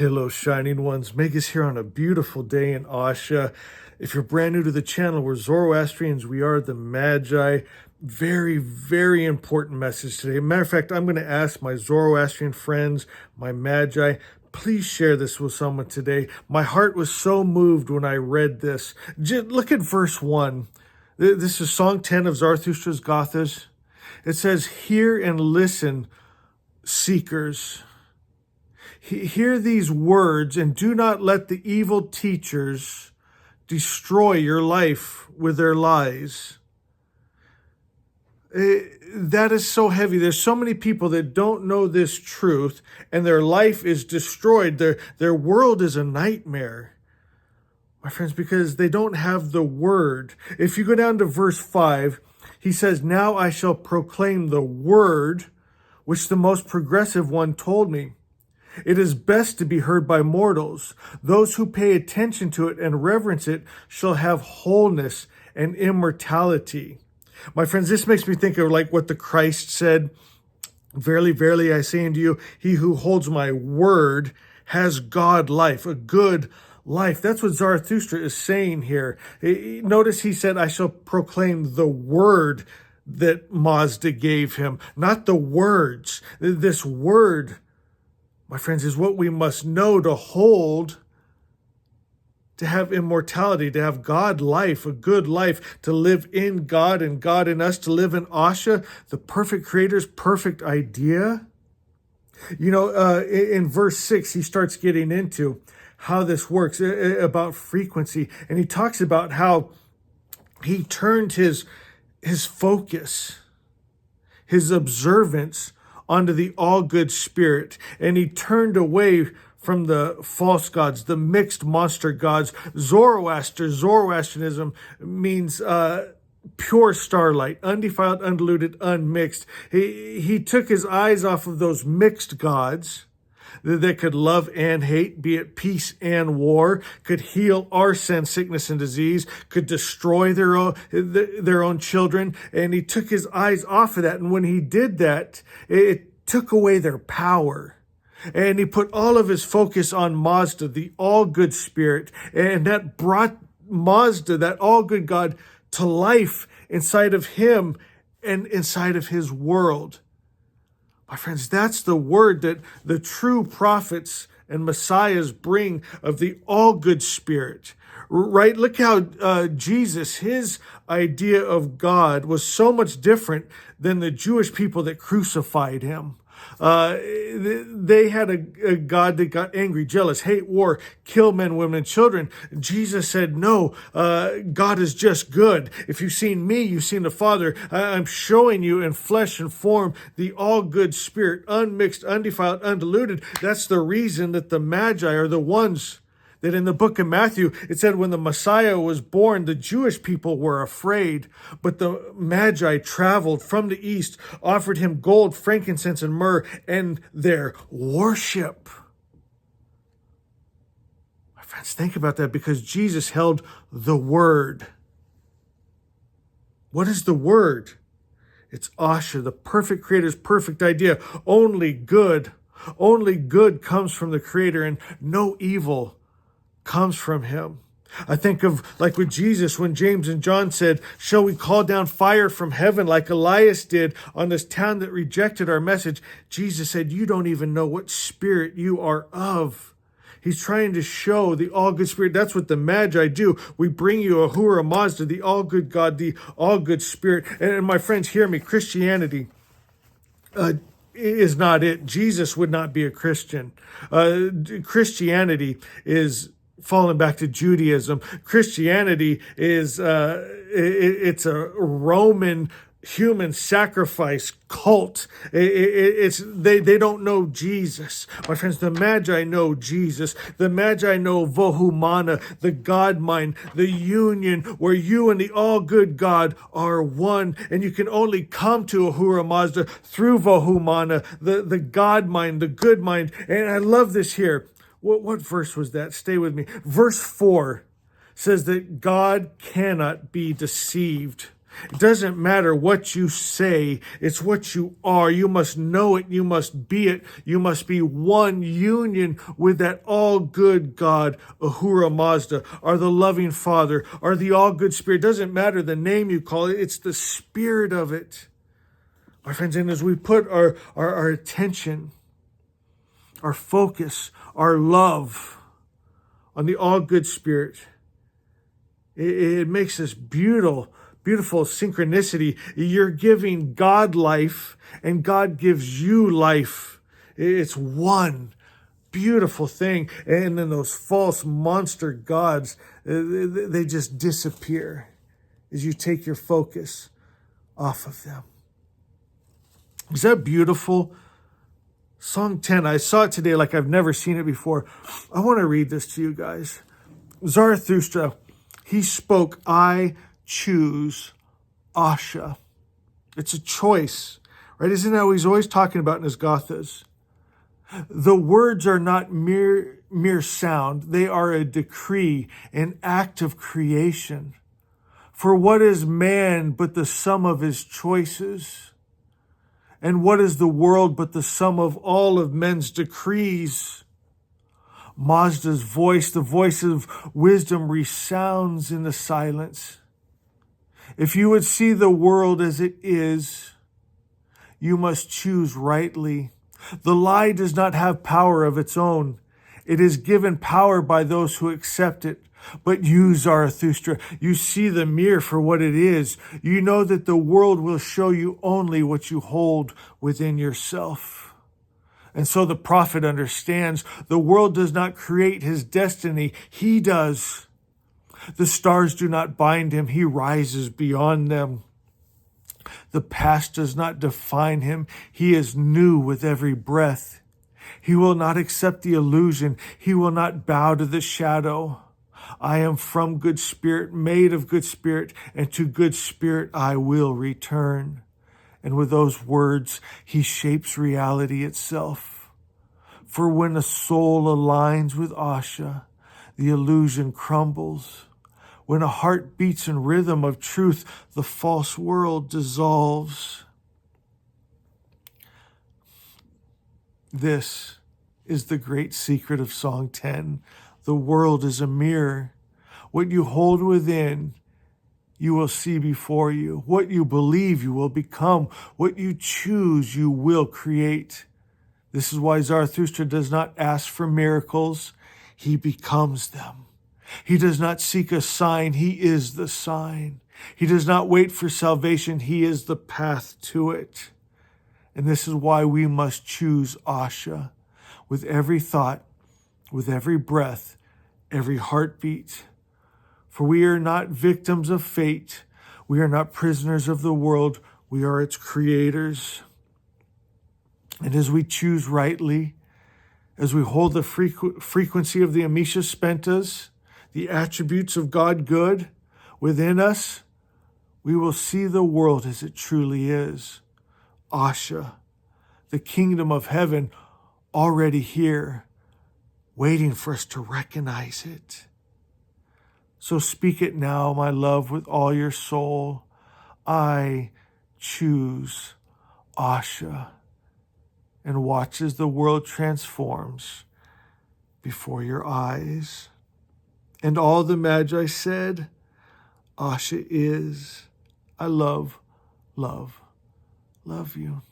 Hello, shining ones. Meg is here on a beautiful day in Asha. If you're brand new to the channel, we're Zoroastrians. We are the Magi. Very, very important message today. Matter of fact, I'm going to ask my Zoroastrian friends, my Magi, please share this with someone today. My heart was so moved when I read this. Just look at verse 1. This is Song 10 of Zarathustra's Gathas. It says, "Hear and listen, seekers. Hear these words and do not let the evil teachers destroy your life with their lies." That is so heavy. There's so many people that don't know this truth and their life is destroyed. Their world is a nightmare, my friends, because they don't have the word. If you go down to verse 5, he says, "Now I shall proclaim the word which the most progressive one told me. It is best to be heard by mortals. Those who pay attention to it and reverence it shall have wholeness and immortality." My friends, this makes me think of like what the Christ said. "Verily, verily, I say unto you, he who holds my word has God life," a good life. That's what Zarathustra is saying here. Notice he said, "I shall proclaim the word that Mazda gave him," not the words. This word, my friends, is what we must know to hold, to have immortality, to have God life, a good life, to live in God and God in us, to live in Asha, the perfect Creator's perfect idea. You know, in verse 6, he starts getting into how this works, about frequency. And he talks about how he turned his focus, his observance onto the all-good spirit, and he turned away from the false gods, the mixed monster gods. Zoroastrianism means pure starlight, undefiled, undiluted, unmixed. He took his eyes off of those mixed gods that could love and hate, be it peace and war, could heal our sin, sickness, and disease, could destroy their own children. And he took his eyes off of that. And when he did that, it took away their power. And he put all of his focus on Mazda, the all-good spirit. And that brought Mazda, that all-good God, to life inside of him and inside of his world. My friends, that's the word that the true prophets and messiahs bring, of the all-good spirit. Right? Look how Jesus, his idea of God was so much different than the Jewish people that crucified him. They had a God that got angry, jealous, hate, war, kill men, women, and children. Jesus said, "No, God is just good. If you've seen me, you've seen the Father. I'm showing you in flesh and form the all-good spirit, unmixed, undefiled, undiluted." That's the reason that the Magi are the ones that in the book of Matthew, it said when the Messiah was born, the Jewish people were afraid, but the Magi traveled from the east, offered him gold, frankincense, and myrrh, and their worship. My friends, think about that, because Jesus held the word. What is the word? It's Asha, the perfect Creator's perfect idea. Only good comes from the Creator, and no evil comes from him. I think of like with Jesus when James and John said, "Shall we call down fire from heaven like Elias did on this town that rejected our message?" Jesus said, "You don't even know what spirit you are of." He's trying to show the all-good spirit. That's what the Magi do. We bring you Ahura Mazda, the all-good God, the all-good spirit. And my friends, hear me, Christianity is not it. Jesus would not be a Christian. Christianity is falling back to Judaism. Christianity is it's a Roman human sacrifice cult. They don't know Jesus. My friends, the Magi know Jesus. The Magi know Vohumana, the God mind, the union where you and the all-good God are one. And you can only come to Ahura Mazda through Vohumana, the God mind, the good mind. And I love this here. What verse was that? Stay with me. Verse 4 says that God cannot be deceived. It doesn't matter what you say, it's what you are. You must know it, you must be it. You must be one union with that all-good God, Ahura Mazda, or the loving Father, or the all-good Spirit. It doesn't matter the name you call it, it's the Spirit of it. My friends, and as we put our attention, our focus, our love on the all-good Spirit, it makes this beautiful synchronicity. You're giving God life, and God gives you life. It's one beautiful thing. And then those false monster gods, they just disappear as you take your focus off of them. Is that beautiful? Song 10, I saw it today like I've never seen it before. I want to read this to you guys. Zarathustra, he spoke, I choose Asha. It's a choice, right? Isn't that what he's always talking about in his gathas? The words are not mere sound. They are a decree, an act of creation. For what is man but the sum of his choices? And what is the world but the sum of all of men's decrees? Mazda's voice, the voice of wisdom, resounds in the silence. If you would see the world as it is, you must choose rightly. The lie does not have power of its own. It is given power by those who accept it. But you, Zarathustra, you see the mirror for what it is. You know that the world will show you only what you hold within yourself. And so the prophet understands the world does not create his destiny. He does. The stars do not bind him. He rises beyond them. The past does not define him. He is new with every breath. He will not accept the illusion. He will not bow to the shadow. I am from good spirit, made of good spirit, and to good spirit I will return. And with those words, he shapes reality itself. For when a soul aligns with Asha, the illusion crumbles. When a heart beats in rhythm of truth, the false world dissolves. This is the great secret of Song 10. The world is a mirror. What you hold within, you will see before you. What you believe, you will become. What you choose, you will create. This is why Zarathustra does not ask for miracles. He becomes them. He does not seek a sign. He is the sign. He does not wait for salvation. He is the path to it. And this is why we must choose Asha with every thought, with every breath, every heartbeat. For we are not victims of fate. We are not prisoners of the world. We are its creators. And as we choose rightly, as we hold the frequency of the Amisha Spentas, the attributes of God good within us, we will see the world as it truly is. Asha, the kingdom of heaven, already here, waiting for us to recognize it. So speak it now, my love, with all your soul. I choose Asha. And watch as the world transforms before your eyes. And all the Magi said, Asha is. I love, love, love you.